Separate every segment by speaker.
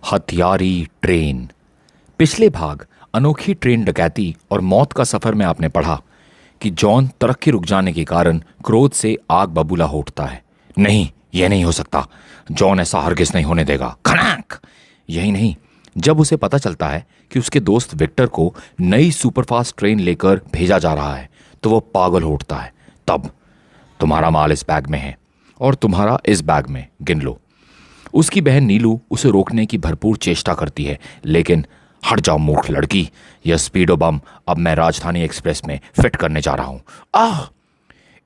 Speaker 1: हथियारी train. पिछले भाग अनोखी ट्रेन डकैती और मौत का सफर में आपने पढ़ा कि जॉन तरक्की रुक जाने के कारण क्रोध से आग बबूला हो उठता है। नहीं, यह नहीं हो सकता। जॉन ऐसा हरगिज नहीं होने देगा। खड़ाक। यही नहीं, जब उसे पता चलता है कि उसके दोस्त विक्टर को नई सुपरफास्ट ट्रेन लेकर भेजा जा रहा है तो वो पागल हो उठता है। तब तुम्हारा माल इस बैग में है और तुम्हारा इस बैग में, गिन लो। उसकी बहन नीलू उसे रोकने की भरपूर चेष्टा करती है, लेकिन हट जाओ मूर्ख लड़की, यह स्पीडो बम अब मैं राजधानी एक्सप्रेस में फिट करने जा रहा हूं। आह!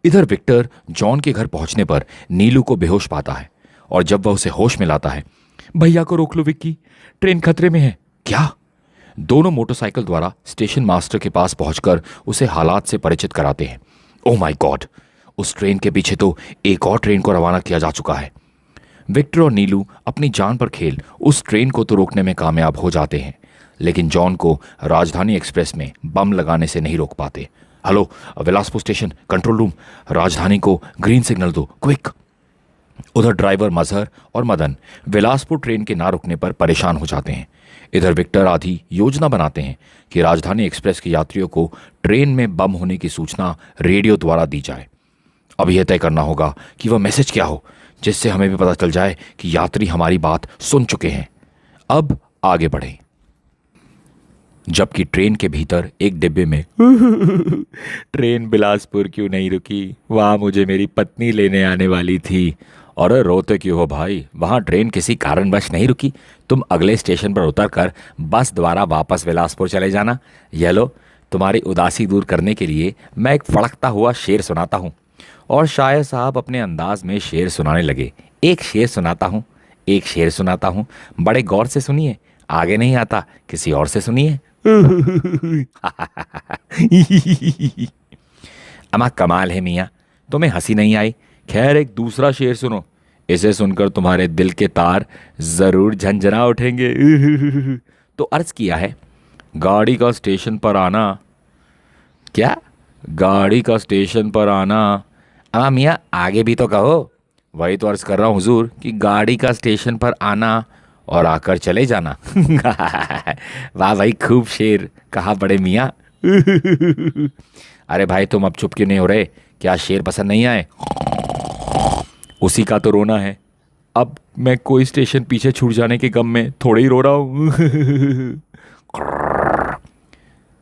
Speaker 1: इधर विक्टर जॉन के घर पहुंचने पर नीलू को बेहोश पाता है और जब वह उसे होश में लाता है, भैया को रोक लो विक्की, ट्रेन खतरे में है। क्या? दोनों मोटरसाइकिल द्वारा स्टेशन मास्टर के पास पहुंचकर उसे हालात से परिचित कराते हैं। ओह माय गॉड, उस ट्रेन के पीछे तो एक और ट्रेन को रवाना किया जा चुका है। विक्टर और नीलू अपनी जान पर खेल उस ट्रेन को तो रोकने में कामयाब हो जाते हैं, लेकिन जॉन को राजधानी एक्सप्रेस में बम लगाने से नहीं रोक पाते। Hello Bilaspur station control room, राजधानी को ग्रीन सिग्नल दो, क्विक। उधर ड्राइवर मजहर और मदन बिलासपुर ट्रेन के ना रुकने पर परेशान हो जाते हैं। इधर विक्टर आधी योजना बनाते हैं कि राजधानी एक्सप्रेस के यात्रियों को ट्रेन में बम होने की सूचना रेडियो द्वारा दी जाए। अब यह तय करना होगा कि वह मैसेज क्या हो जिससे हमें भी पता चल जाए कि यात्री हमारी बात सुन चुके हैं। अब आगे बढ़ें। जबकि ट्रेन के भीतर एक डिब्बे में ट्रेन बिलासपुर क्यों नहीं रुकी, वहां मुझे मेरी पत्नी लेने आने वाली थी। और रोते क्यों हो भाई, वहां ट्रेन किसी कारणवश नहीं रुकी, तुम अगले स्टेशन पर उतरकर बस द्वारा वापस बिलासपुर चले जाना। यह लो, तुम्हारी उदासी दूर करने के लिए मैं एक फड़कता हुआ शेर सुनाता हूँ। और शायर साहब अपने अंदाज में शेर सुनाने लगे। एक शेर सुनाता हूँ, एक शेर सुनाता हूँ, बड़े गौर से सुनिए, आगे नहीं आता, किसी और से सुनिए। अमा कमाल है मियाँ, तुम्हें हंसी नहीं आई। खैर एक दूसरा शेर सुनो, इसे सुनकर तुम्हारे दिल के तार जरूर झंझना उठेंगे। तो अर्ज किया है, गाड़ी का स्टेशन पर आना। क्या? गाड़ी का स्टेशन पर आना। अमा मियाँ आगे भी तो कहो। वही तो अर्ज कर रहा हूँ हुजूर कि गाड़ी का स्टेशन पर आना और आकर चले जाना। वाह भाई, खूब शेर कहा बड़े मियाँ। अरे भाई तुम अब चुप क्यों नहीं हो रहे? क्या शेर पसंद नहीं आए? उसी का तो रोना है। अब मैं कोई स्टेशन पीछे छूट जाने के गम में थोड़े ही रो रहा हूँ।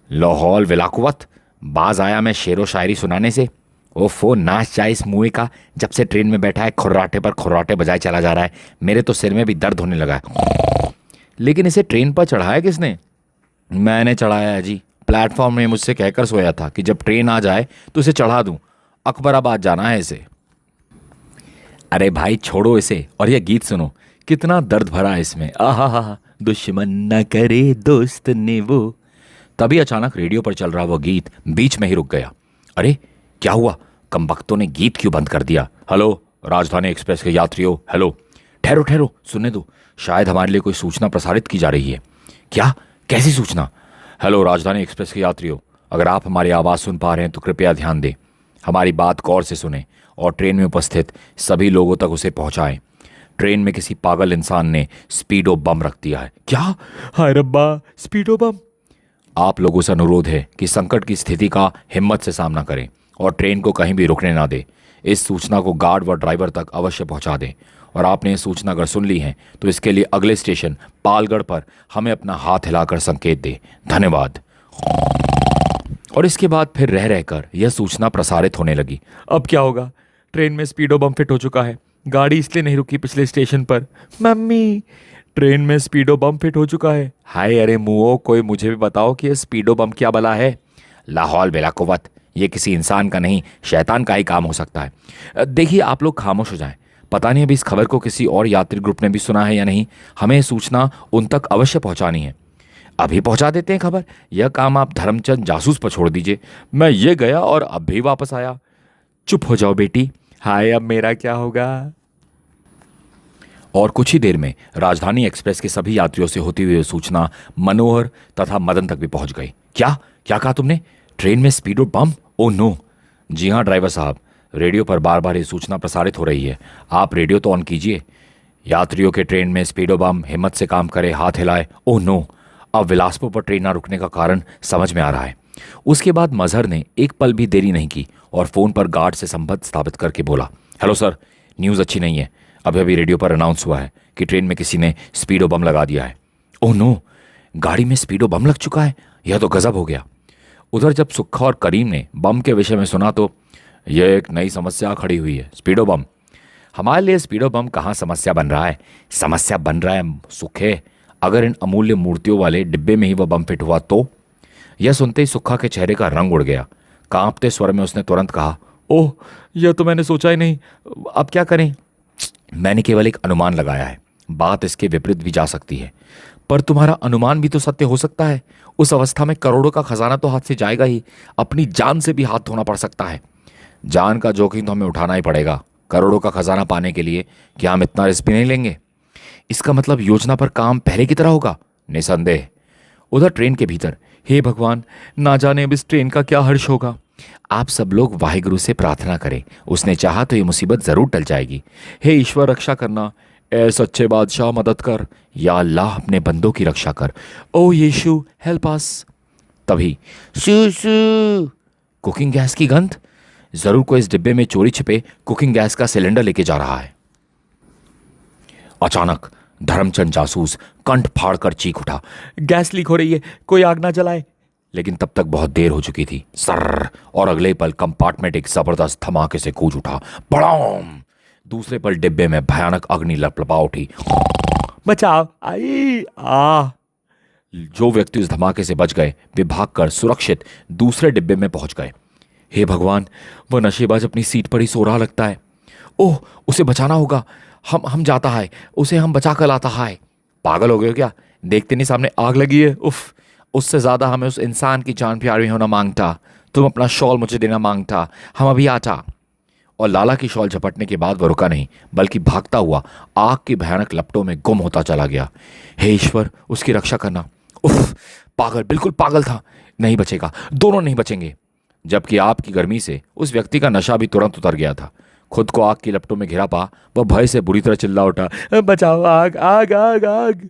Speaker 1: लाहौल विलाकुवत, बाज आया मैं शेरो शायरी सुनाने से। ओफो, नाच जाए इस मुए का, जब से ट्रेन में बैठा है खुर्राटे पर खुर्राटे बजाए चला जा रहा है। मेरे तो सिर में भी दर्द होने लगा है। लेकिन इसे ट्रेन पर चढ़ाया किसने? मैंने चढ़ाया है जी। प्लेटफॉर्म में मुझसे कहकर सोया था कि जब ट्रेन आ जाए तो इसे चढ़ा दूं। अकबराबाद जाना है इसे। अरे भाई छोड़ो इसे और यह गीत सुनो, कितना दर्द भरा है इसमें। आहा हा, दुश्मन न करे दोस्त ने वो। तभी अचानक रेडियो पर चल रहा वो गीत बीच में ही रुक गया। अरे क्या हुआ? कमबख्तों ने गीत क्यों बंद कर दिया? हेलो राजधानी एक्सप्रेस के यात्रियों, हेलो। ठहरो ठहरो, सुनने दो, शायद हमारे लिए कोई सूचना प्रसारित की जा रही है। क्या? कैसी सूचना? हेलो राजधानी एक्सप्रेस के यात्रियों, अगर आप हमारी आवाज़ सुन पा रहे हैं तो कृपया ध्यान दें, हमारी बात गौर से सुने और ट्रेन में उपस्थित सभी लोगों तक उसे पहुंचाएं। ट्रेन में किसी पागल इंसान ने स्पीडो बम रख दिया है। क्या? हाय रब्बा, स्पीडो बम! आप लोगों से अनुरोध है कि संकट की स्थिति का हिम्मत से सामना करें और ट्रेन को कहीं भी रुकने ना दें। इस सूचना को गार्ड व ड्राइवर तक अवश्य पहुंचा दें। और आपने ये सूचना अगर सुन ली है तो इसके लिए अगले स्टेशन पालगढ़ पर हमें अपना हाथ हिलाकर संकेत दें। धन्यवाद। और इसके बाद फिर रह रहकर यह सूचना प्रसारित होने लगी। अब क्या होगा? ट्रेन में स्पीडो बम फिट हो चुका है। गाड़ी इसलिए नहीं रुकी पिछले स्टेशन पर। मम्मी, ट्रेन में स्पीडो बम फिट हो चुका है। हाय अरे मुओ, कोई मुझे भी बताओ कि यह स्पीडो बम क्या बला है। लाहौल बेलाकुवत, ये किसी इंसान का नहीं, शैतान का ही काम हो सकता है। देखिए आप लोग खामोश हो जाएं। पता नहीं अभी इस खबर को किसी और यात्री ग्रुप ने भी सुना है या नहीं। हमें सूचना उन तक अवश्य पहुंचानी है। अभी पहुंचा देते हैं खबर। यह काम आप धर्मचंद जासूस पर छोड़ दीजिए। मैं ये गया और अब भी वापस आया। चुप हो जाओ बेटी। हाय अब मेरा क्या होगा? और कुछ ही देर में राजधानी एक्सप्रेस के सभी यात्रियों से होती हुई सूचना मनोहर तथा मदन तक भी पहुंच गई। क्या क्या कहा तुमने? ट्रेन में स्पीडो बम? Oh no. जी हाँ ड्राइवर साहब, रेडियो पर बार बार ये सूचना प्रसारित हो रही है। आप रेडियो तो ऑन कीजिए। यात्रियों के ट्रेन में स्पीडो बम हिम्मत से काम करे, हाथ हिलाए। ओह नो, अब विलासपुर पर ट्रेन ना रुकने का कारण समझ में आ रहा है। उसके बाद मजहर ने एक पल भी देरी नहीं की और फोन पर गार्ड से संबंध स्थापित करके बोला, हेलो सर, न्यूज़ अच्छी नहीं है। अभी अभी रेडियो पर अनाउंस हुआ है कि ट्रेन में किसी ने स्पीडो बम लगा दिया है। ओह नो, गाड़ी में स्पीडो बम लग चुका है, यह तो गजब हो गया। उधर जब सुक्खा और करीम ने बम के विषय में सुना तो यह एक नई समस्या खड़ी हुई है, स्पीडो बम। हमारे लिए स्पीडो बम कहाँ समस्या बन रहा है, समस्या बन रहा है सुखे अगर इन अमूल्य मूर्तियों वाले डिब्बे में ही वह बम फिट हुआ तो। यह सुनते ही सुक्खा के चेहरे का रंग उड़ गया। कांपते स्वर में उसने तुरंत कहा, ओह, यह तो मैंने सोचा ही नहीं, अब क्या करें? मैंने केवल एक अनुमान लगाया है, बात इसके विपरीत भी जा सकती है। पर तुम्हारा अनुमान भी तो सत्य हो सकता है। उस अवस्था में करोड़ों का खजाना तो हाथ से जाएगा ही, अपनी जान से भी हाथ धोना पड़ सकता है। जान का जोखिम तो हमें उठाना ही पड़ेगा। करोड़ों का खजाना पाने के लिए क्या हम इतना रिस्क भी नहीं लेंगे? इसका मतलब योजना पर काम पहले की तरह होगा? निसंदेह। उधर ट्रेन के भीतर, हे भगवान, ना जाने अब इस ट्रेन का क्या हर्ष होगा। आप सब लोग वाहिगुरु से प्रार्थना करें, उसने चाहा तो ये मुसीबत जरूर टल जाएगी। हे ईश्वर, रक्षा करना, ए सच्चे बादशाह मदद कर, या अल्लाह अपने बंदों की रक्षा कर, ओ यीशु हेल्प अस। तभी शू शू कुकिंग गैस की गंध। जरूर कोई इस डिब्बे में चोरी छिपे कुकिंग गैस का सिलेंडर लेके जा रहा है। अचानक धर्मचंद जासूस कंठ फाड़कर चीख उठा, गैस लीक हो रही है, कोई आग ना जलाए। लेकिन तब तक बहुत देर हो चुकी थी। सर, और अगले पल कंपार्टमेंट एक जबरदस्त धमाके से गूंज उठा। बड़ाम! दूसरे पल डिब्बे में भयानक अग्नि लपलपा उठी। बचाओ, आई आ। जो व्यक्ति उस धमाके से बच गए वे भागकर सुरक्षित दूसरे डिब्बे में पहुंच गए। हे भगवान, वह नशेबाज अपनी सीट पर ही सो रहा लगता है। ओह, उसे बचाना होगा। हम जाता है, उसे हम बचा कर लाता है। पागल हो गए हो क्या? देखते नहीं सामने आग लगी है? उफ, उससे ज्यादा हमें उस इंसान की जान प्यारी होना मांगता। तुम अपना शॉल मुझे देना मांगता, हम अभी आता। और लाला की शॉल झपटने के बाद वह रुका नहीं, बल्कि भागता हुआ आग की भयानक लपटों में गुम होता चला गया। हे ईश्वर, उसकी रक्षा करना। उफ, पागल, बिल्कुल पागल था। नहीं बचेगा, दोनों नहीं बचेंगे। जबकि आग की गर्मी से उस व्यक्ति का नशा भी तुरंत उतर गया था। खुद को आग की लपटों में घिरा पा वह भय से बुरी तरह चिल्ला उठा, बचाओ, आग आग आग आग।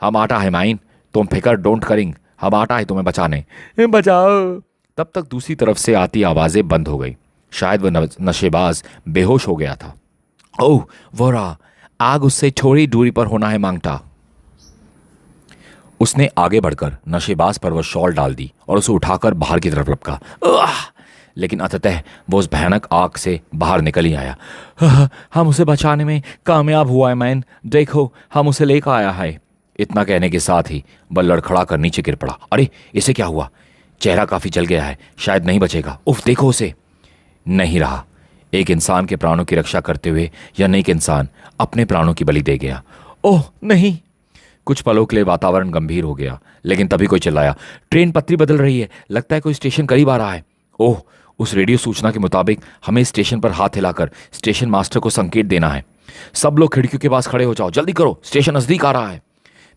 Speaker 1: हम आटा है माइन, तुम फिकर डोंट करिंग, हम आटा है तुम्हें बचाने, बचाओ। तब तक दूसरी तरफ से आती आवाजें बंद हो गई। शायद वह नशेबाज बेहोश हो गया था। ओह, वो रहा, आग उससे थोड़ी दूरी पर होना है मांगता। उसने आगे बढ़कर नशेबाज पर वह शॉल डाल दी और उसे उठाकर बाहर की तरफ लपका। लेकिन अंततः वो उस भयानक आग से बाहर निकल ही आया। हम उसे बचाने में कामयाब हुआ है मैन, देखो हम उसे लेकर आया है। इतना कहने के साथ ही वह लड़खड़ा कर नीचे गिर पड़ा। अरे, इसे क्या हुआ? चेहरा काफी जल गया है, शायद नहीं बचेगा। उफ, देखो उसे। नहीं रहा। एक इंसान के प्राणों की रक्षा करते हुए यह नेक इंसान अपने प्राणों की बलि दे गया। ओह नहीं। कुछ पलों के लिए वातावरण गंभीर हो गया, लेकिन तभी कोई चिल्लाया, ट्रेन पटरी बदल रही है, लगता है कोई स्टेशन करीब आ रहा है। ओह, उस रेडियो सूचना के मुताबिक हमें स्टेशन पर हाथ हिलाकर स्टेशन मास्टर को संकेत देना है। सब लोग खिड़कियों के पास खड़े हो जाओ, जल्दी करो, स्टेशन नजदीक आ रहा है।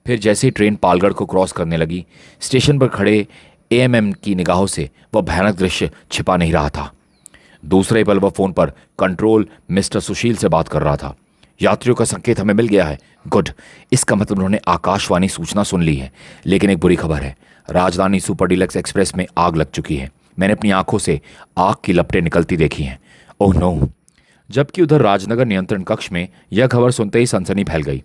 Speaker 1: फिर जैसे ही ट्रेन पालगढ़ को क्रॉस करने लगी, स्टेशन पर खड़े एएमएम की निगाहों से वह भयानक दृश्य छिपा नहीं रहा था। दूसरे पल वह फोन पर कंट्रोल मिस्टर सुशील से बात कर रहा था। यात्रियों का संकेत हमें मिल गया है। गुड, इसका मतलब उन्होंने आकाशवाणी सूचना सुन ली है। लेकिन एक बुरी खबर है, राजधानी सुपर डीलक्स एक्सप्रेस में आग लग चुकी है। मैंने अपनी आंखों से आग की लपटें निकलती देखी हैं। Oh no. जबकि उधर राजनगर नियंत्रण कक्ष में यह खबर सुनते ही सनसनी फैल गई।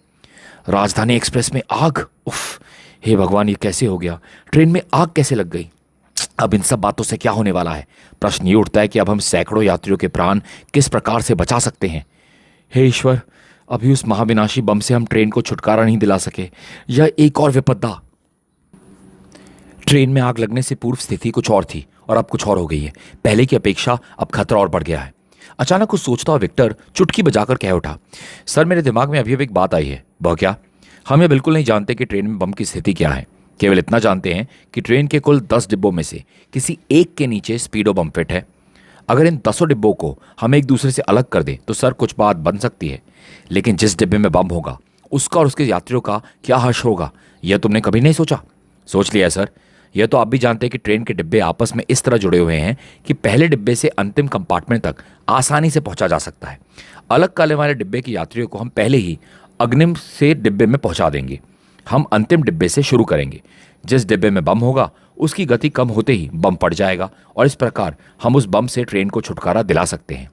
Speaker 1: राजधानी एक्सप्रेस में आग? उफ, हे भगवान, ये कैसे हो गया? ट्रेन में आग कैसे लग गई? अब इन सब बातों से क्या होने वाला है? प्रश्न ये उठता है कि अब हम सैकड़ों यात्रियों के प्राण किस प्रकार से बचा सकते हैं। हे ईश्वर, अभी उस महाविनाशी बम से हम ट्रेन को छुटकारा नहीं दिला सके। यह एक और विपदा। ट्रेन में आग लगने से पूर्व स्थिति कुछ और थी और अब कुछ और हो गई है। पहले की अपेक्षा अब खतरा और बढ़ गया है। अचानक कुछ सोचता हुआ विक्टर चुटकी बजाकर कह उठा, सर, मेरे दिमाग में अभी एक बात आई है। वह क्या? हम ये बिल्कुल नहीं जानते कि ट्रेन में बम की स्थिति क्या है। केवल इतना जानते हैं कि ट्रेन के कुल 10 डिब्बों में से किसी एक के नीचे स्पीडो बम फिट है। अगर इन 10 डिब्बों को हम एक दूसरे से अलग कर दें तो सर कुछ बात बन सकती है। लेकिन जिस डिब्बे में बम होगा उसका और उसके यात्रियों का क्या हर्ष होगा, यह तुमने कभी नहीं सोचा? सोच लिया सर। यह तो आप भी जानते हैं कि ट्रेन के डिब्बे आपस में इस तरह जुड़े हुए हैं कि पहले डिब्बे से अंतिम कंपार्टमेंट तक आसानी से पहुंचा जा सकता है। अलग करने वाले डिब्बे के यात्रियों को हम पहले ही अग्निम से डिब्बे में पहुंचा देंगे। हम अंतिम डिब्बे से शुरू करेंगे। जिस डिब्बे में बम होगा उसकी गति कम होते ही बम पड़ जाएगा और इस प्रकार हम उस बम से ट्रेन को छुटकारा दिला सकते हैं।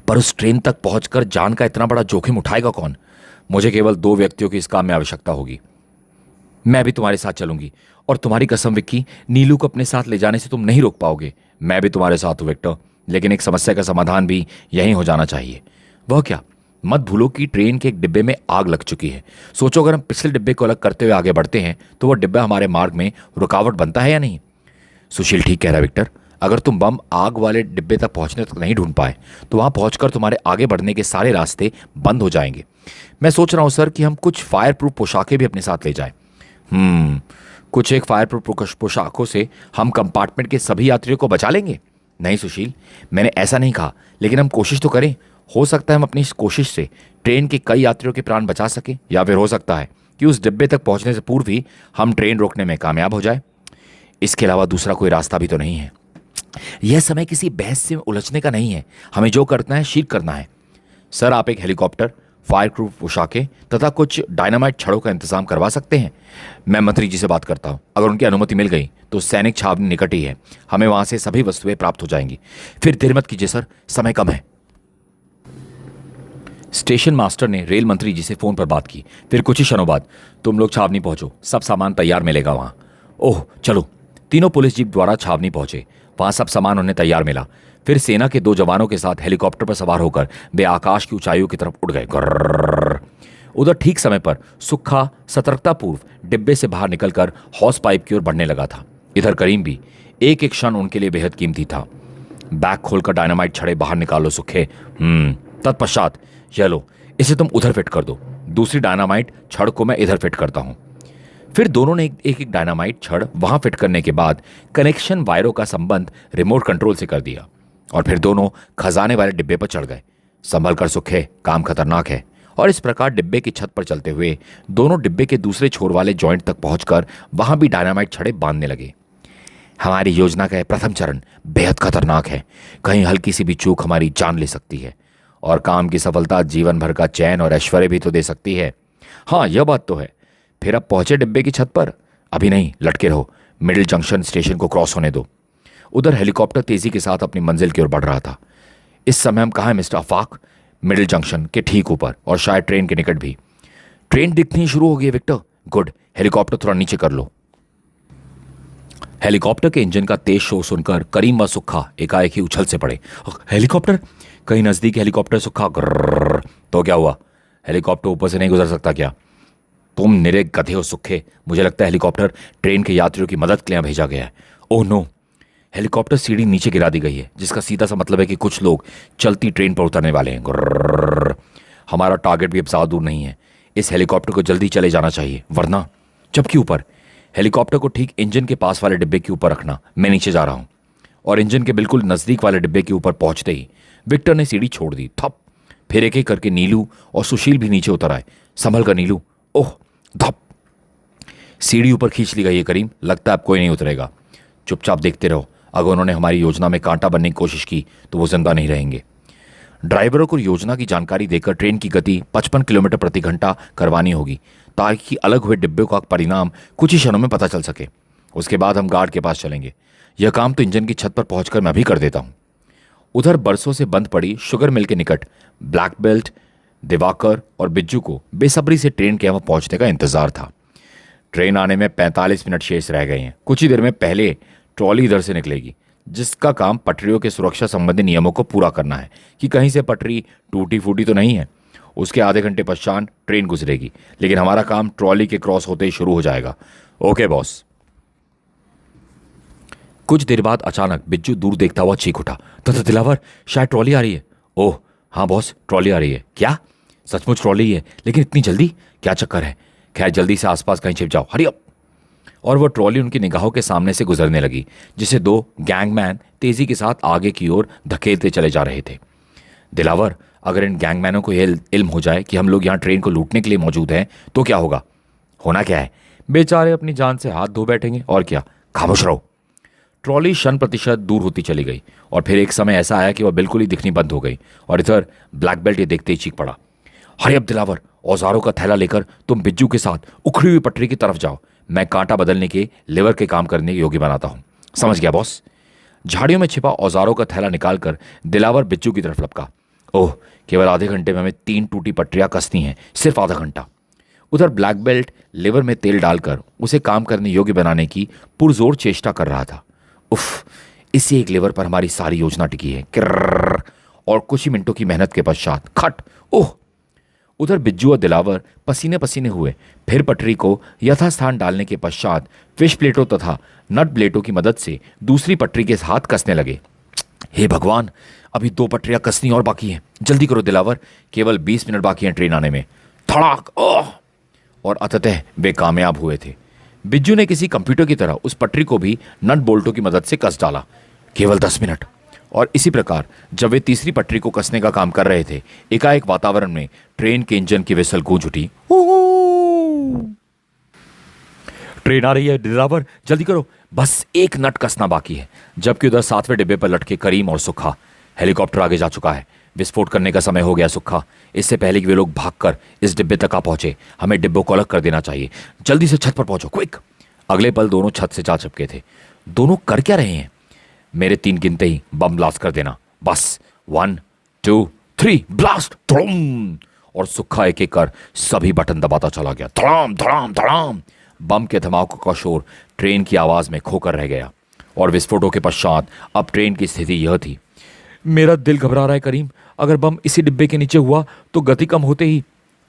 Speaker 1: पर उस ट्रेन तक पहुंचकर जान का इतना बड़ा जोखिम उठाएगा कौन? मुझे केवल 2 व्यक्तियों की इस काम में आवश्यकता होगी। मैं भी तुम्हारे साथ चलूंगी और तुम्हारी कसम विक्की, नीलू को अपने साथ ले जाने से तुम नहीं रोक पाओगे। मैं भी तुम्हारे साथ हूं विक्टर, लेकिन एक समस्या का समाधान भी यहीं हो जाना चाहिए। वह क्या? मत भूलो कि ट्रेन के एक डिब्बे में आग लग चुकी है। सोचो अगर हम पिछले डिब्बे को अलग करते हुए आगे बढ़ते हैं तो वह डिब्बा हमारे मार्ग में रुकावट बनता है या नहीं? सुशील ठीक कह रहा है विक्टर। अगर तुम बम आग वाले डिब्बे तक पहुंचने तक नहीं ढूंढ पाए तो वहां पहुंचकर तुम्हारे आगे बढ़ने के सारे रास्ते बंद हो जाएंगे। मैं सोच रहा हूं सर कि हम कुछ फायर प्रूफ पोशाकें भी अपने साथ ले जाएं। कुछ एक फायर प्रूफ पोशाकों से हम कंपार्टमेंट के सभी यात्रियों को बचा लेंगे? नहीं सुशील, मैंने ऐसा नहीं कहा, लेकिन हम कोशिश तो करें। हो सकता है हम अपनी इस कोशिश से ट्रेन के कई यात्रियों के प्राण बचा सकें, या फिर हो सकता है कि उस डिब्बे तक पहुंचने से पूर्व ही हम ट्रेन रोकने में कामयाब हो जाए। इसके अलावा दूसरा कोई रास्ता भी तो नहीं है। यह समय किसी बहस से उलझने का नहीं है। हमें जो करना है शीघ्र करना है। सर, आप एक हेलीकॉप्टर, फायर प्रूफ पोशाकें तथा कुछ डायनामाइट छड़ों का इंतजाम करवा सकते हैं? मैं मंत्री जी से बात करता हूं। अगर उनकी अनुमति मिल गई तो सैनिक छावनी निकट ही है, हमें वहां से सभी वस्तुएं प्राप्त हो जाएंगी। फिर देर मत कीजिए सर, समय कम है। स्टेशन मास्टर ने रेल मंत्री जी से फोन पर बात की। फिर कुछ ही क्षणों बाद, तुम लोग छावनी पहुंचो, सब सामान तैयार मिलेगा वहां। ओह चलो। तीनों पुलिस जीप द्वारा छावनी पहुंचे। वहां सब सामान उन्हें तैयार मिला। फिर सेना के 2 जवानों के साथ हेलीकॉप्टर पर सवार होकर वे आकाश की ऊंचाइयों की तरफ उड़ गए। उधर ठीक समय पर सुक्खा सतर्कतापूर्व डिब्बे से बाहर निकलकर हॉस पाइप की ओर बढ़ने लगा था। इधर करीम भी। एक एक क्षण उनके लिए बेहद कीमती था। बैग खोलकर डायनामाइट छड़े बाहर निकालो सुखे। तत्पश्चात यह लो, इसे तुम उधर फिट कर दो। दूसरी डायनामाइट छड़ को मैं इधर फिट करता हूं। फिर दोनों ने एक एक डायनामाइट छड़ वहां फिट करने के बाद कनेक्शन वायरों का संबंध रिमोट कंट्रोल से कर दिया और फिर दोनों खजाने वाले डिब्बे पर चढ़ गए। संभल कर सुखे, काम खतरनाक है। और इस प्रकार डिब्बे की छत पर चलते हुए दोनों डिब्बे के दूसरे छोर वाले जॉइंट तक पहुंचकर वहां भी डायनामाइट छड़े बांधने लगे। हमारी योजना का यह प्रथम चरण बेहद खतरनाक है। कहीं हल्की सी भी चूक हमारी जान ले सकती है, और काम की सफलता जीवन भर का चैन और ऐश्वर्य भी तो दे सकती है। हाँ, यह बात तो है। फिर अब पहुंचे डिब्बे की छत पर? अभी नहीं, लटके रहो। मिडिल जंक्शन स्टेशन को क्रॉस होने दो। उधर हेलीकॉप्टर तेजी के साथ अपनी मंजिल की ओर बढ़ रहा था। इस समय हम कहाँ हैं मिस्टर अफाक? मिडिल जंक्शन के ठीक ऊपर, और शायद ट्रेन के निकट भी। ट्रेन दिखनी शुरू हो गई है विक्टर। गुड, हेलीकॉप्टर थोड़ा नीचे कर लो। हेलीकॉप्टर के इंजन का तेज शोर सुनकर करीम व सुक्खा एकाएक ही उछल से पड़े। हेलीकॉप्टर कहीं नजदीक? हेलीकॉप्टर। सुक्खा ग्रर। तो क्या हुआ? हेलीकॉप्टर ऊपर से नहीं गुजर सकता क्या? तुम निरे गधे हो सुखे। मुझे लगता है हेलीकॉप्टर ट्रेन के यात्रियों की मदद के लिए भेजा गया है। ओह नो, हेलीकॉप्टर सीढ़ी नीचे गिरा दी गई है, जिसका सीधा सा मतलब है कि कुछ लोग चलती ट्रेन पर उतरने वाले हैं। ग्रर। हमारा टारगेट भी अब ज्यादा दूर नहीं है। इस हेलीकॉप्टर को जल्दी चले जाना चाहिए, वरना। जबकि ऊपर हेलीकॉप्टर को ठीक इंजन के पास वाले डिब्बे के ऊपर रखना। मैं नीचे जा रहा हूं। और इंजन के बिल्कुल नजदीक वाले डिब्बे के ऊपर पहुंचते ही विक्टर ने सीढ़ी छोड़ दी। थप। फिर एक एक करके नीलू और सुशील भी नीचे उतर आए। संभल कर नीलू। ओह, धप। सीढ़ी ऊपर खींच ली गई है करीम। लगता है अब कोई नहीं उतरेगा। चुपचाप देखते रहो। अगर उन्होंने हमारी योजना में कांटा बनने की कोशिश की तो वो जिंदा नहीं रहेंगे। ड्राइवरों को योजना की जानकारी देकर ट्रेन की गति 55 किलोमीटर प्रति घंटा करवानी होगी, ताकि अलग हुए डिब्बे का परिणाम कुछ ही क्षणों में पता चल सके। उसके बाद हम गार्ड के पास चलेंगे। यह काम तो इंजन की छत पर पहुंचकर मैं भी कर देता हूं। उधर बरसों से बंद पड़ी शुगर मिल के निकट ब्लैक बेल्ट, दिवाकर और बिज्जू को बेसब्री से ट्रेन के वहां पहुंचने का इंतजार था। ट्रेन आने में 45 मिनट शेष रह गए हैं। कुछ ही देर में पहले ट्रॉली इधर से निकलेगी, जिसका काम पटरियों के सुरक्षा संबंधी नियमों को पूरा करना है कि कहीं से पटरी टूटी फूटी तो नहीं है। उसके आधे घंटे पश्चात ट्रेन गुजरेगी, लेकिन हमारा काम ट्रॉली के क्रॉस होते ही शुरू हो जाएगा। Okay boss. कुछ देर बाद अचानक बिज्जू दूर देखता हुआ चीख उठा, तो दिलावर, शायद ट्रॉली आ रही है। ओह हाँ बॉस, ट्रॉली आ रही है। क्या? सचमुच ट्रॉली है? लेकिन इतनी जल्दी? क्या चक्कर है? खैर, जल्दी से आसपास कहीं छिप जाओ, हरी अप। और वह ट्रॉली उनकी निगाहों के सामने से गुजरने लगी, जिसे 2 गैंगमैन तेजी के साथ आगे की ओर धकेलते चले जा रहे थे। दिलावर, अगर इन गैंगमैनों को यह इल्म हो जाए कि हम लोग यहाँ ट्रेन को लूटने के लिए मौजूद हैं तो क्या होगा? होना क्या है? बेचारे अपनी जान से हाथ धो बैठेंगे, और क्या। खामोश रहो। ट्रॉली 100% दूर होती चली गई, और फिर एक समय ऐसा आया कि वह बिल्कुल ही दिखनी बंद हो गई। और इधर ब्लैक बेल्ट ये देखते ही चीख पड़ा, हरी अब दिलावर, औजारों का थैला लेकर तुम बिज्जू के साथ उखड़ी हुई पटरी की तरफ जाओ। मैं कांटा बदलने के लेवर के काम करने योग्य बनाता हूं। समझ गया बॉस। झाड़ियों में छिपा औजारों का थैला निकालकर दिलावर बिज्जू की तरफ लपका। ओह, केवल आधे घंटे में हमें 3 टूटी पटरियां कसनी हैं, सिर्फ आधा घंटा। उधर ब्लैक बेल्ट लिवर में तेल डालकर उसे काम करने योग्य बनाने की पुरजोर चेष्टा कर रहा था। उफ, इसी एक लिवर पर हमारी सारी योजना टिकी है। किर्रर्र। और कुछ ही मिनटों की मेहनत के पश्चात खट। ओह, उधर बिज्जू और दिलावर पसीने पसीने हुए फिर पटरी को यथास्थान डालने के पश्चात फिश प्लेटों तथा नट प्लेटों की मदद से दूसरी पटरी के हाथ कसने लगे। हे भगवान, अभी 2 पटरियां कसनी और बाकी हैं। जल्दी करो दिलावर, केवल 20 मिनट बाकी हैं ट्रेन आने में। धड़ाक। ओह! और अंततः वे कामयाब हुए थे। बिज्जू ने किसी कंप्यूटर की तरह उस पटरी को भी नट बोल्टों की मदद से कस डाला। केवल 10 मिनट। और इसी प्रकार जब वे तीसरी पटरी को कसने का काम कर रहे थे, एकाएक वातावरण में ट्रेन के इंजन की विसल गूंज उठी। ट्रेन आ रही है दिलावर, जल्दी करो, बस एक नट कसना बाकी है। जबकि उधर 7वें डिब्बे पर लटके करीम और सुखा। हेलीकॉप्टर आगे जा चुका है। विस्फोट करने का समय हो गया सुखा। इससे पहले कि वे लोग भागकर इस डिब्बे तक आ पहुंचे, हमें डिब्बों को अलग कर देना चाहिए। जल्दी से छत पर पहुंचो, क्विक। अगले पल दोनों छत से जा चिपके थे। दोनों कर क्या रहे हैं? मेरे 3 गिनते ही बम ब्लास्ट कर देना, बस। 1 2 3 ब्लास्ट। धड़म। और सुखा एक एक कर सभी बटन दबाता चला गया। धड़ाम धड़ाम धड़ाम। बम के धमाकों का शोर ट्रेन की आवाज में खोकर रह गया। और विस्फोटों के पश्चात अब ट्रेन की स्थिति यह थी। मेरा दिल घबरा रहा है करीम। अगर बम इसी डिब्बे के नीचे हुआ तो गति कम होते ही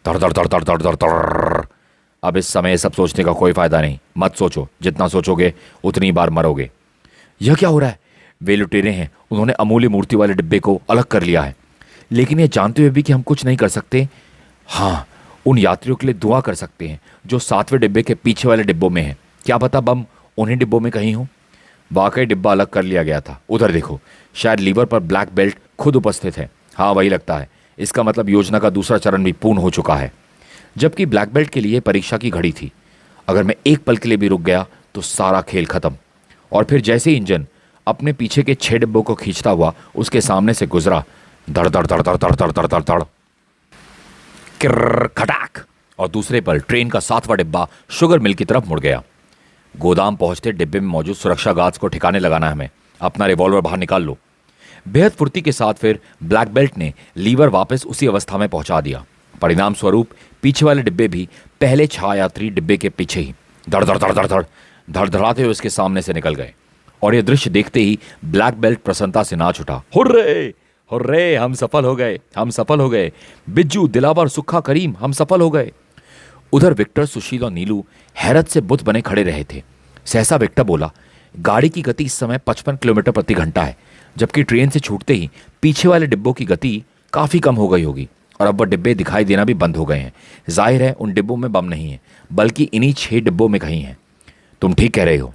Speaker 1: धड़ धड़ धड़ धड़ धड़ धड़ धड़। अब इस समय सब सोचने का कोई फायदा नहीं। मत सोचो, जितना सोचोगे उतनी बार मरोगे। यह क्या हो रहा है? वे लुटेरे हैं, उन्होंने अमूल्य मूर्ति वाले डिब्बे को अलग कर लिया है। लेकिन ये जानते हुए भी कि हम कुछ नहीं कर सकते। हाँ, उन यात्रियों के लिए दुआ कर सकते हैं जो 7वें डिब्बे के पीछे वाले डिब्बों में हैं। क्या पता बम उन्हीं डिब्बों में कहीं हो। वाकई डिब्बा अलग कर लिया गया था। उधर देखो, शायद लीवर पर ब्लैक बेल्ट खुद उपस्थित है। हाँ, वही लगता है। इसका मतलब योजना का दूसरा चरण भी पूर्ण हो चुका है। जबकि ब्लैक बेल्ट के लिए परीक्षा की घड़ी थी। अगर मैं एक पल के लिए भी रुक गया तो सारा खेल खत्म। और फिर जैसे ही इंजन अपने पीछे के 6 डिब्बों को खींचता हुआ उसके सामने से गुजरा, धड़ धड़ धड़ धड़ धड़ धड़ धड़ धड़ धड़, किर्र खटाक। और दूसरे पल ट्रेन का 7वां डिब्बा शुगर मिल की तरफ मुड़ गया। गोदाम पहुंचते डिब्बे में मौजूद सुरक्षा गार्ड्स को ठिकाने लगाना है हमें। अपना रिवॉल्वर बाहर निकाल लो। बेहद फुर्ती के साथ फिर ब्लैक बेल्ट ने लीवर वापस उसी अवस्था में पहुंचा दिया। परिणाम स्वरूप पीछे वाले डिब्बे भी पहले 6 यात्री डिब्बे के पीछे ही धड़ धड़ धड़ धड़ धड़ धड़धड़ाते हुए उसके सामने से निकल गए। और यह दृश्य देखते ही ब्लैक बेल्ट प्रसन्नता से नाच उठा। हुर्रे हुर्रे, हम सफल हो गए, हम सफल हो गए। बिज्जू, दिलावर, सुखा, करीम, हम सफल हो गए। उधर विक्टर, सुशील और नीलू हैरत से बुत बने खड़े रहे थे। सहसा विक्टर बोला, गाड़ी की गति इस समय 55 किलोमीटर प्रति घंटा है, जबकि ट्रेन से छूटते ही पीछे वाले डिब्बों की गति काफी कम हो गई होगी। और अब वह डिब्बे दिखाई देना भी बंद हो गए हैं। जाहिर है उन डिब्बों में बम नहीं है, बल्कि इन्हीं 6 डिब्बों में कहीं है। तुम ठीक कह रहे हो।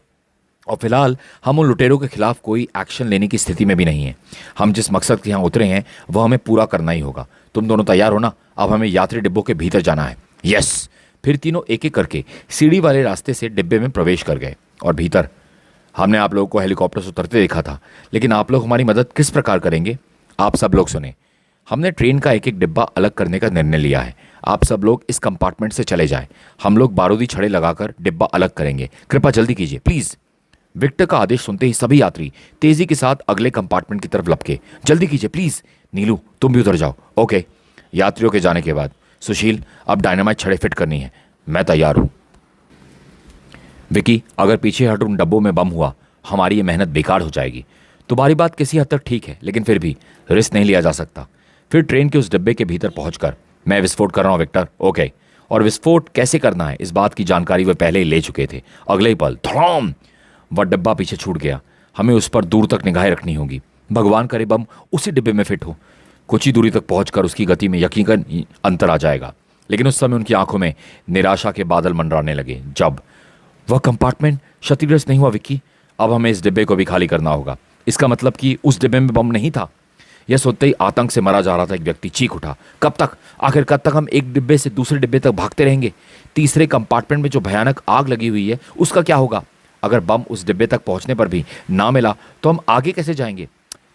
Speaker 1: और फिलहाल हम उन लुटेरों के खिलाफ कोई एक्शन लेने की स्थिति में भी नहीं है। हम जिस मकसद के यहाँ उतरे हैं वह हमें पूरा करना ही होगा। तुम दोनों तैयार हो ना? अब हमें यात्री डिब्बों के भीतर जाना है। यस। फिर तीनों एक एक करके सीढ़ी वाले रास्ते से डिब्बे में प्रवेश कर गए। और भीतर हमने आप लोगों को हेलीकॉप्टर से उतरते देखा था, लेकिन आप लोग हमारी मदद किस प्रकार करेंगे? आप सब लोग सुने। हमने ट्रेन का एक एक डिब्बा अलग करने का निर्णय लिया है। आप सब लोग इस कंपार्टमेंट से चले जाएं। हम लोग बारूदी छड़े लगाकर डिब्बा अलग करेंगे। कृपया जल्दी कीजिए प्लीज। विक्टर का आदेश सुनते ही सभी यात्री तेजी के साथ अगले कंपार्टमेंट की तरफ लपके। जल्दी कीजिए प्लीज। नीलू, तुम भी उधर जाओ। ओके। यात्रियों के जाने के बाद सुशील, अब डायनामाइट छड़े फिट करनी है। मैं तैयार हूं। विकी, अगर पीछे हट उन डब्बों में बम हुआ, हमारी ये मेहनत बेकार हो जाएगी। तुम्हारी बात किसी हद तक ठीक है, लेकिन फिर भी रिस्क नहीं लिया जा सकता। फिर ट्रेन के उस डिब्बे के भीतर पहुंचकर मैं विस्फोट कर रहा हूं विक्टर। ओके। और विस्फोट कैसे करना है इस बात की जानकारी वे पहले ही ले चुके थे। अगले ही पल धड़ाम, वह डिब्बा पीछे छूट गया। हमें उस पर दूर तक निगाहें रखनी होगी। भगवान करे बम उसी डिब्बे में फिट हो। कुछ ही दूरी तक पहुंचकर उसकी गति में यकीनन अंतर आ जाएगा। लेकिन उस समय उनकी आंखों में निराशा के बादल मंडराने लगे। जब वह कंपार्टमेंट क्षतिग्रस्त नहीं हुआ विक्की, अब हमें इस डिब्बे को भी खाली करना होगा। इसका मतलब कि उस डिब्बे में बम नहीं था। यह सोचते ही आतंक से मरा जा रहा था एक व्यक्ति चीख उठा। कब तक? आखिर कब तक हम एक डिब्बे से दूसरे डिब्बे तक भागते रहेंगे? तीसरे कंपार्टमेंट में जो भयानक आग लगी हुई है उसका क्या होगा? अगर बम उस डिब्बे तक पहुंचने पर भी ना मिला तो हम आगे कैसे जाएंगे?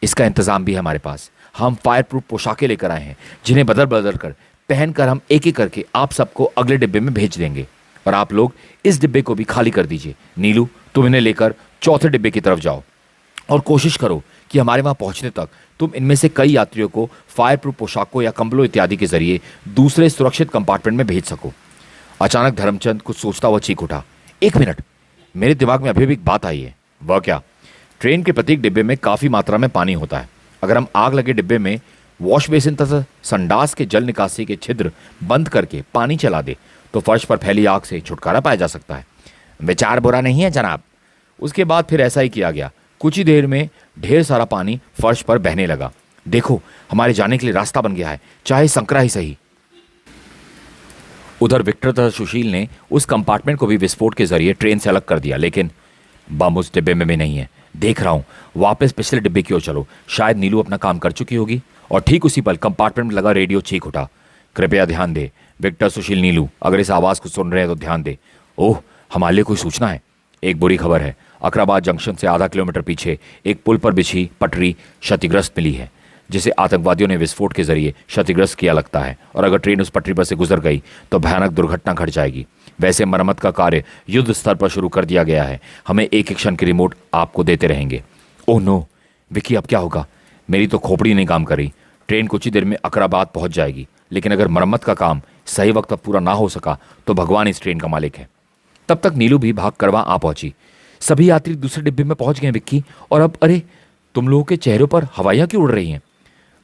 Speaker 1: इसका इंतजाम भी है हमारे पास। हम फायर प्रूफ पोशाकें लेकर आए हैं, जिन्हें बदल बदल कर पहनकर हम एक एक करके आप सबको अगले डिब्बे में भेज देंगे और आप लोग इस डिब्बे को भी खाली कर दीजिए। नीलू, तुम इन्हें लेकर चौथे डिब्बे की तरफ जाओ और कोशिश करो कि हमारे वहां पहुंचने तक तुम इनमें से कई यात्रियों को फायर प्रूफ पोशाकों या कंबलों इत्यादि के जरिए दूसरे सुरक्षित कंपार्टमेंट में भेज सको। अचानक धर्मचंद कुछ सोचता हुआ चीख उठा, एक मिनट, मेरे दिमाग में अभी भी एक बात आई है। वह क्या? ट्रेन के प्रत्येक डिब्बे में काफी मात्रा में पानी होता है। अगर हम आग लगे डिब्बे में वॉश बेसिन तथा संडास के जल निकासी के छिद्र बंद करके पानी चला दे तो फर्श पर फैली आग से छुटकारा पाया जा सकता है। विचार बुरा नहीं है जनाब। उसके बाद फिर ऐसा ही किया गया। कुछ ही देर में ढेर सारा पानी फर्श पर बहने लगा। देखो, हमारे जाने के लिए रास्ता बन गया है, चाहे संकरा ही सही। उधर विक्टर तथा सुशील ने उस कंपार्टमेंट को भी विस्फोट के जरिए ट्रेन से अलग कर दिया, लेकिन बम उस डिब्बे में भी नहीं है। देख रहा हूं, वापस पिछले डिब्बे की ओर चलो, शायद नीलू अपना काम कर चुकी होगी। और ठीक उसी पल कंपार्टमेंट में लगा रेडियो चीख उठा, कृपया ध्यान दे, विक्टर, सुशील, नीलू, अगर इस आवाज को सुन रहे हैं तो ध्यान दे। ओह, हमारे लिए कोई सूचना है। एक बुरी खबर है, अकराबाद जंक्शन से आधा किलोमीटर पीछे एक पुल पर बिछी पटरी क्षतिग्रस्त मिली है, जिसे आतंकवादियों ने विस्फोट के जरिए क्षतिग्रस्त किया लगता है। और अगर ट्रेन उस पटरी पर से गुजर गई तो भयानक दुर्घटना घट जाएगी। वैसे मरम्मत का कार्य युद्ध स्तर पर शुरू कर दिया गया है। हमें एक एक क्षण की रिमोट आपको देते रहेंगे। ओह नो विकी, अब क्या होगा? मेरी तो खोपड़ी नहीं काम कर रही। ट्रेन कुछ ही देर में अकराबाद पहुंच जाएगी, लेकिन अगर मरम्मत का काम सही वक्त पर पूरा ना हो सका तो भगवान इस ट्रेन का मालिक है। तब तक नीलू भी भाग कर वहां आ पहुंची। सभी यात्री दूसरे डिब्बे में पहुंच गए विक्की। और अब अरे, तुम लोगों के चेहरों पर हवाइयां क्यों उड़ रही हैं?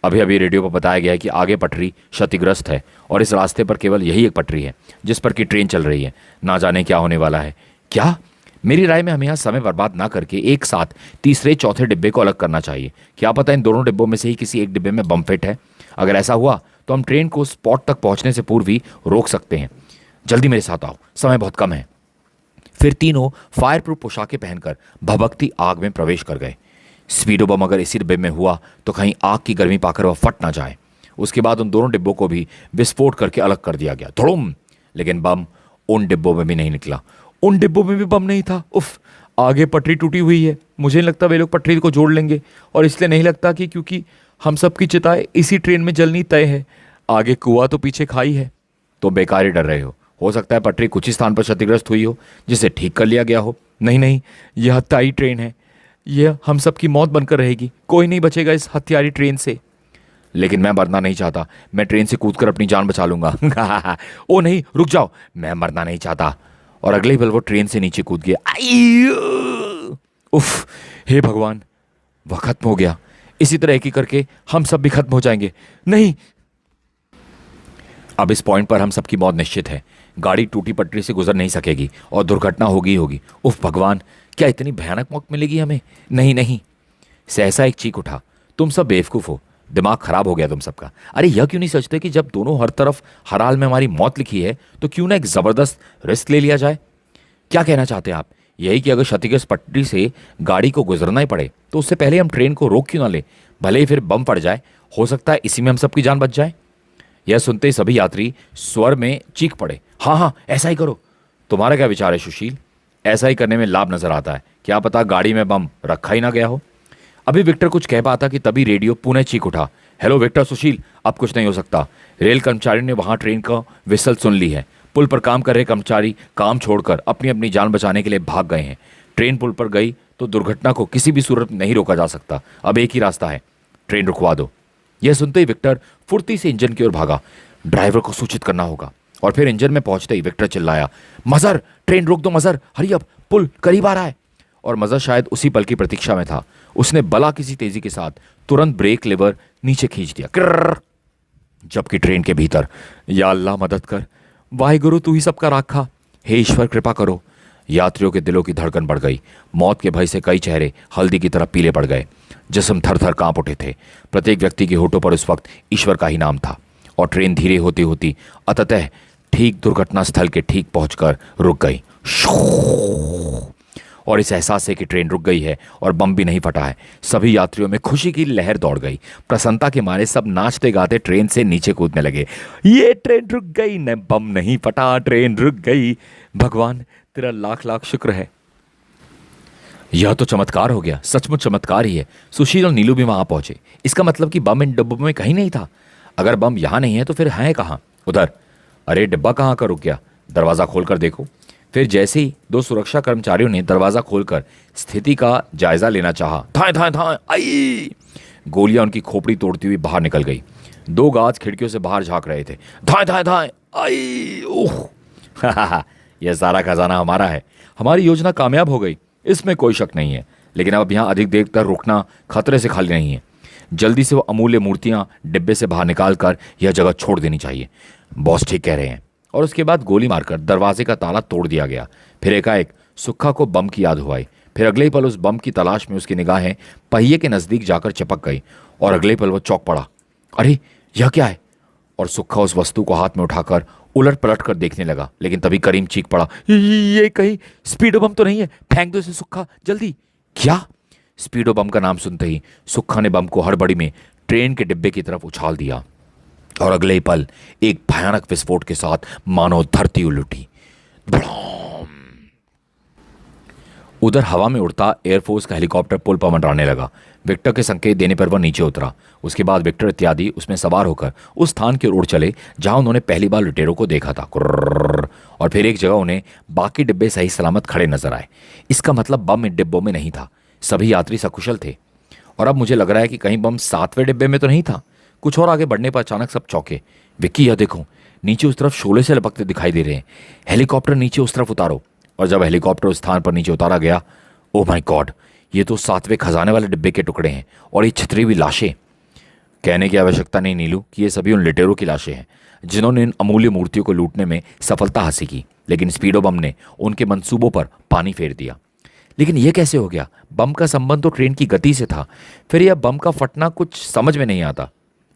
Speaker 1: अभी अभी रेडियो पर बताया गया है कि आगे पटरी क्षतिग्रस्त है और इस रास्ते पर केवल यही एक पटरी है जिस पर कि ट्रेन चल रही है। ना जाने क्या होने वाला है। क्या? मेरी राय में हमें यहाँ समय बर्बाद ना करके एक साथ तीसरे चौथे डिब्बे को अलग करना चाहिए। क्या पता इन दोनों डिब्बों में से ही किसी एक डिब्बे में बम फिट है। अगर ऐसा हुआ तो हम ट्रेन को स्पॉट तक पहुंचने से पूर्व ही रोक सकते हैं। जल्दी मेरे साथ आओ, समय बहुत कम है। फिर तीनों फायर प्रूफ पोशाकें पहनकर भभकती आग में प्रवेश कर गए। स्पीडो बम अगर इसी डिब्बे में हुआ तो कहीं आग की गर्मी पाकर वह फट ना जाए। उसके बाद उन दोनों डिब्बों को भी विस्फोट करके अलग कर दिया गया, धड़ुम। लेकिन बम उन डिब्बों में भी नहीं निकला। उन डिब्बों में भी बम नहीं था। उफ, आगे पटरी टूटी हुई है। मुझे नहीं लगता वे लोग पटरी को जोड़ लेंगे, और इसलिए नहीं लगता कि क्योंकि हम सबकी चिताएं इसी ट्रेन में जलनी तय है। आगे कुआं तो पीछे खाई है। तो बेकार ही डर रहे हो सकता है पटरी कुछ ही स्थान पर क्षतिग्रस्त हुई हो जिसे ठीक कर लिया गया हो। नहीं नहीं, यह हत्यारी ट्रेन है। यह हम सबकी मौत बनकर रहेगी। कोई नहीं बचेगा इस हत्यारी ट्रेन से। लेकिन मैं मरना नहीं चाहता। मैं ट्रेन से कूदकर अपनी जान बचा लूंगा। ओ नहीं, रुक जाओ, मैं मरना नहीं चाहता। और अगले ही पल वो ट्रेन से नीचे कूद गया। उफ, हे भगवान, वह खत्म हो गया। इसी तरह एक ही करके हम सब भी खत्म हो जाएंगे। नहीं, अब इस पॉइंट पर हम सबकी मौत निश्चित है। गाड़ी टूटी पटरी से गुजर नहीं सकेगी और दुर्घटना होगी ही होगी। उफ भगवान, क्या इतनी भयानक मौत मिलेगी हमें? नहीं नहीं। सहसा एक चीख उठा, तुम सब बेवकूफ हो, दिमाग खराब हो गया तुम सबका। अरे यह क्यों नहीं सोचते कि जब दोनों हर तरफ हर हाल में हमारी मौत लिखी है तो क्यों ना एक जबरदस्त रिस्क ले लिया जाए? क्या कहना चाहते हैं आप? यही कि अगर क्षतिग्रस्त पटरी से गाड़ी को गुजरना ही पड़े तो उससे पहले हम ट्रेन को रोक क्यों ना ले? भले ही फिर बम पड़ जाए, हो सकता है इसी में हम सबकी जान बच जाए। यह सुनते ही सभी यात्री स्वर में चीख पड़े, हाँ हाँ ऐसा ही करो। तुम्हारा क्या विचार है सुशील? ऐसा ही करने में लाभ नजर आता है। क्या पता गाड़ी में बम रखा ही ना गया हो। अभी विक्टर कुछ कह पाता कि तभी रेडियो पुनः चीख उठा, हेलो विक्टर, सुशील, अब कुछ नहीं हो सकता। रेल कर्मचारी ने वहां ट्रेन का विसल सुन ली है। पुल पर काम कर रहे कर्मचारी काम छोड़कर अपनी अपनी जान बचाने के लिए भाग गए हैं। ट्रेन पुल पर गई तो दुर्घटना को किसी भी सूरत में नहीं रोका जा सकता। अब एक ही रास्ता है, ट्रेन रुकवा दो। यह सुनते ही विक्टर फुर्ती से इंजन की ओर भागा। ड्राइवर को सूचित करना होगा। और फिर इंजन में पहुंचते ही विक्टर चिल्लाया, मजर, ट्रेन रोक दो मजर, हरी अप, पुल करीब आ रहा है। और मजर शायद उसी पल की प्रतीक्षा में था। उसने बला किसी तेजी के साथ तुरंत ब्रेक लेवर नीचे खींच दिया। किर्र! जबकि ट्रेन के भीतर, या अल्लाह मदद कर, वाहिगुरु तू ही सबका राखा, हे ईश्वर कृपा करो। यात्रियों के दिलों की धड़कन बढ़ गई। मौत के भय से कई चेहरे हल्दी की तरह पीले पड़ गए। जिस्म थर थर कांप उठे थे। प्रत्येक व्यक्ति के होठों पर उस वक्त ईश्वर का ही नाम था। और ट्रेन धीरे होती होती अंततः ठीक दुर्घटना स्थल के ठीक पहुंचकर रुक गई। और इस एहसास से कि ट्रेन रुक गई है और बम भी नहीं फटा है, सभी यात्रियों में खुशी की लहर दौड़ गई। प्रसन्नता के मारे सब नाचते गाते ट्रेन से नीचे कूदने लगे। ये ट्रेन रुक गई, न बम नहीं फटा, ट्रेन रुक गई। भगवान तेरा लाख लाख शुक्र है। यह तो चमत्कार हो गया, सचमुच चमत्कार ही है। सुशील और नीलू भी वहां पहुंचे। इसका मतलब कि बम इन डिब्बों में कहीं नहीं था। अगर बम यहां नहीं है तो फिर है कहां? उधर, अरे डिब्बा कहाँ का रुक गया, दरवाज़ा खोलकर देखो। फिर जैसे ही दो सुरक्षा कर्मचारियों ने दरवाज़ा खोलकर स्थिति का जायजा लेना चाहा, धाए धाए धाए आई, गोलियां उनकी खोपड़ी तोड़ती हुई बाहर निकल गई। दो गार्ड्स खिड़कियों से बाहर झांक रहे थे। धाए धाए धाए आई, ओह यह सारा खजाना हमारा है। हमारी योजना कामयाब हो गई, इसमें कोई शक नहीं है। लेकिन अब यहाँ अधिक देर तक रुकना खतरे से खाली नहीं है। जल्दी से वो अमूल्य मूर्तियां डिब्बे से बाहर निकाल कर यह जगह छोड़ देनी चाहिए। बॉस ठीक कह रहे हैं। और उसके बाद गोली मारकर दरवाजे का ताला तोड़ दिया गया। फिर एकाएक सुक्खा को बम की याद हुई। फिर अगले ही पल उस बम की तलाश में उसकी निगाहें पहिए के नज़दीक जाकर चिपक गई और अगले पल वो चौंक पड़ा। अरे यह क्या है? और सुक्खा उस वस्तु को हाथ में उठाकर उलट पलट कर देखने लगा। लेकिन तभी करीम चीख पड़ा, ये कहीं स्पीडो बम तो नहीं है? फेंक दो इसे सुक्खा, जल्दी। क्या? स्पीडो बम का नाम सुनते ही सुक्खा ने बम को हड़बड़ी में ट्रेन के डिब्बे की तरफ उछाल दिया और अगले ही पल एक भयानक विस्फोट के साथ मानो धरती उल उठी। उधर हवा में उड़ता एयरफोर्स का हेलीकॉप्टर पुल पर मंडराने लगा। विक्टर के संकेत देने पर वह नीचे उतरा। उसके बाद विक्टर इत्यादि उसमें सवार होकर उस स्थान की ओर चले जहां उन्होंने पहली बार लुटेरों को देखा था। और फिर एक जगह उन्हें बाकी डिब्बे सही सलामत खड़े नजर आए। इसका मतलब बम इन डिब्बों में नहीं था। सभी यात्री सकुशल थे। और अब मुझे लग रहा है कि कहीं बम 7वें डिब्बे में तो नहीं था। कुछ और आगे बढ़ने पर अचानक सब चौंके। विक्की, यह देखो, नीचे उस तरफ शोले से लपकते दिखाई दे रहे हैं। हेलीकॉप्टर नीचे उस तरफ उतारो। और जब हेलीकॉप्टर उस स्थान पर नीचे उतारा गया, ओह माय गॉड, ये तो 7वें खजाने वाले डिब्बे के टुकड़े हैं और ये छितरी हुई लाशें। कहने की आवश्यकता नहीं नीलू कि ये सभी उन लुटेरों की लाशें हैं जिन्होंने इन अमूल्य मूर्तियों को लूटने में सफलता हासिल की। लेकिन स्पीडो बम ने उनके मंसूबों पर पानी फेर दिया। लेकिन यह कैसे हो गया? बम का संबंध तो ट्रेन की गति से था। फिर यह बम का फटना कुछ समझ में नहीं आता।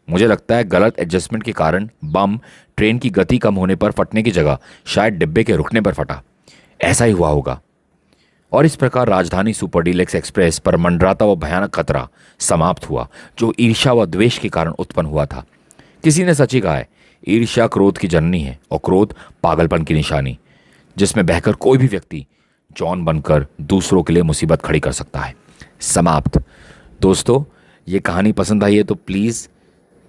Speaker 1: मुझे लगता है गलत एडजस्टमेंट के कारण बम ट्रेन की गति कम होने पर फटने की जगह शायद डिब्बे के रुकने पर फटा। ऐसा ही हुआ होगा। और इस प्रकार राजधानी सुपर डीलक्स एक्सप्रेस पर मंडराता वो भयानक खतरा समाप्त हुआ जो ईर्ष्या व द्वेष के कारण उत्पन्न हुआ था। किसी ने सच ही कहा है, ईर्ष्या क्रोध की जननी है और क्रोध पागलपन की निशानी, जिसमें बहकर कोई भी व्यक्ति जॉन बनकर दूसरों के लिए मुसीबत खड़ी कर सकता है। समाप्त। दोस्तों, ये कहानी पसंद आई है तो प्लीज़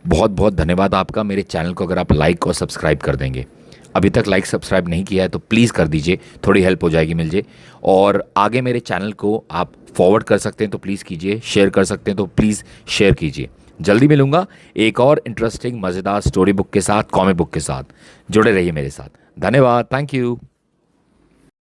Speaker 1: बहुत बहुत धन्यवाद आपका। मेरे चैनल को अगर आप लाइक और सब्सक्राइब कर देंगे, अभी तक लाइक सब्सक्राइब नहीं किया है तो प्लीज़ कर दीजिए, थोड़ी हेल्प हो जाएगी मुझे। और आगे मेरे चैनल को आप फॉरवर्ड कर सकते हैं तो प्लीज़ कीजिए, शेयर कर सकते हैं तो प्लीज़ शेयर कीजिए। जल्दी मिलूंगा एक और इंटरेस्टिंग मज़ेदार स्टोरी बुक के साथ, कॉमिक बुक के साथ। जुड़े रहिए मेरे साथ। धन्यवाद। Thank you.